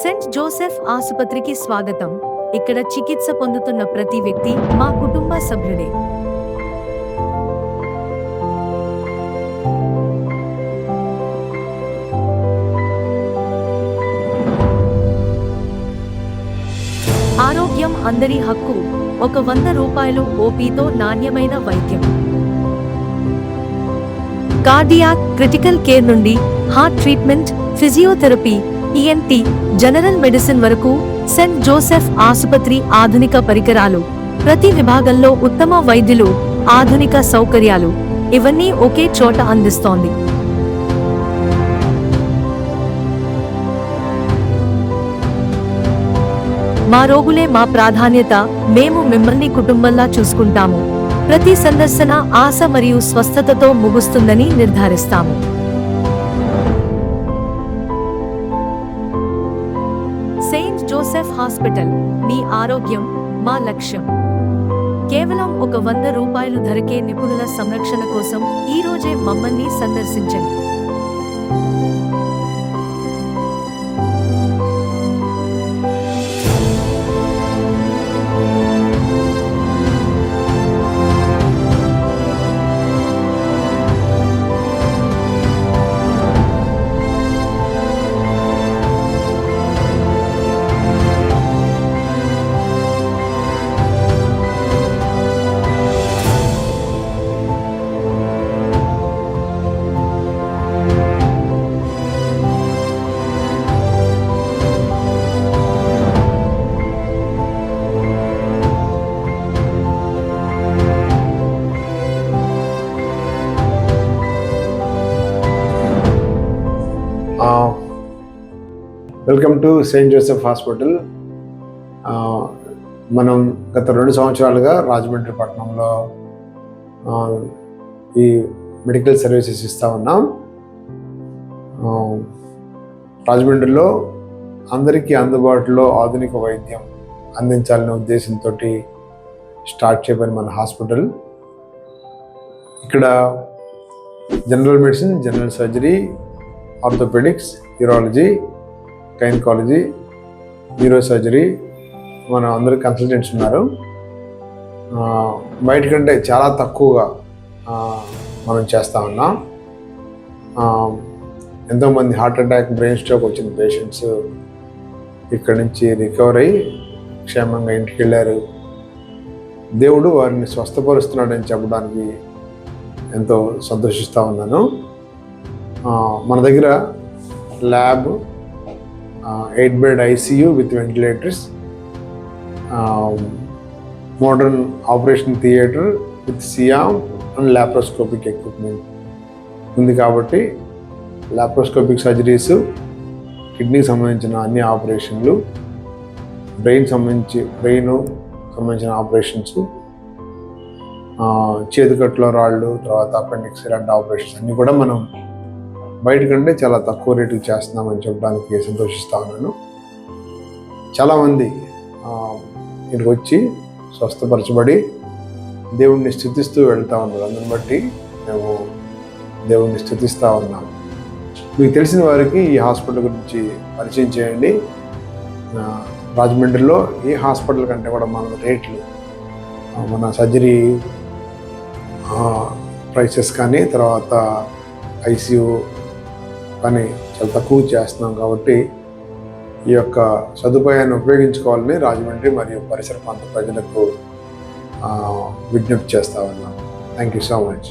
Saint Joseph ఆసుపత్రికి స్వాగతం. ఇక్కడ చికిత్స పొందుతున్న ప్రతి వ్యక్తి మా కుటుంబ సభ్యుడే. ఆరోగ్యం అందరి హక్కు. 100 రూపాయలు ఓపీతో నాణ్యమైన వైద్యం. కార్డియాక్, క్రిటికల్ కేర్ నుండి heart treatment, physiotherapy, ENT, general medicine వరకు సెయింట్ జోసెఫ్ ఆసుపత్రి ఆధునిక పరికరాలు, ప్రతి విభాగంలో ఉత్తమ వైద్యులు, ఆధునిక సౌకర్యాలు, ఇవన్నీ ఒకే చోట అందిస్తోంది. మా రోగులే మా ప్రాధాన్యత. మేము మిమ్మల్ని కుటుంబంలా చూసుకుంటాము. ప్రతి సందర్శన ఆశ మరియు స్వస్థతతో ముగుస్తుందని నిర్ధారిస్తాము. సెయింట్ జోసెఫ్ హాస్పిటల్, మీ ఆరోగ్యం మా లక్ష్యం. కేవలం 100 రూపాయలు ధరకే నిపుణుల సంరక్షణ కోసం ఈ రోజే మమ్మల్ని సందర్శించండి. Welcome to Saint Joseph hospital. మనం గత 2 సంవత్సరాలుగా రాజమండ్రి పట్టణంలో ఈ మెడికల్ సర్వీసెస్ ఇస్తూ ఉన్నాం. రాజమండ్రిలో అందరికీ అందుబాటులో ఆధునిక వైద్యం అందించాలనే ఉద్దేశంతో స్టార్ట్ చేయబడిన మన హాస్పిటల్. ఇక్కడ general medicine, general surgery, orthopaedics, urology, gynaecology, neuro surgery మన అందరు కన్సల్టెంట్స్ ఉన్నారు. బయట కంటే చాలా తక్కువగా మనం చేస్తూ ఉన్నాం. ఎంతోమంది హార్ట్ అటాక్, బ్రెయిన్ స్ట్రోక్ వచ్చిన పేషెంట్స్ ఇక్కడి నుంచి రికవర్ అయ్యి క్షేమంగా ఇంటికి వెళ్ళారు. దేవుడు వారిని స్వస్థపరుస్తున్నాడని చెప్పడానికి ఎంతో సంతోషిస్తూ ఉన్నాను. మన దగ్గర lab, 8-bed ICU with ventilators, modern operation theatre with SIAM and laparoscopic equipment ఉంది. కాబట్టి లాప్రోస్కోపిక్ సర్జరీస్, కిడ్నీకి సంబంధించిన అన్ని ఆపరేషన్లు, బ్రెయిన్ సంబంధించిన ఆపరేషన్స్, చేతికట్లో రాళ్ళు, తర్వాత అపెండిక్స్, ఇలాంటి ఆపరేషన్స్ అన్నీ కూడా మనం బయట కంటే చాలా తక్కువ రేటుకి చేస్తున్నామని చెప్పడానికి సంతోషిస్తూ ఉన్నాను. చాలామంది ఇక్కడికి వచ్చి స్వస్థపరచబడి దేవుణ్ణి స్తుతిస్తూ వెళ్తూ ఉన్నారు. అందుని బట్టి మేము దేవుణ్ణి స్తుతిస్తూ ఉన్నాం. మీకు తెలిసిన వారికి ఈ హాస్పిటల్ గురించి పరిచయం చేయండి. రాజమండ్రిలో ఏ హాస్పిటల్ కంటే కూడా మన రేట్లు, మన సర్జరీ ప్రైసెస్ కానీ, తర్వాత ICU కానీ చాలా తక్కువ చేస్తున్నాం. కాబట్టి ఈ యొక్క సదుపాయాన్ని ఉపయోగించుకోవాలని రాజమండ్రి మరియు పరిసర ప్రాంత ప్రజలకు విజ్ఞప్తి చేస్తా ఉన్నాం. Thank you so much.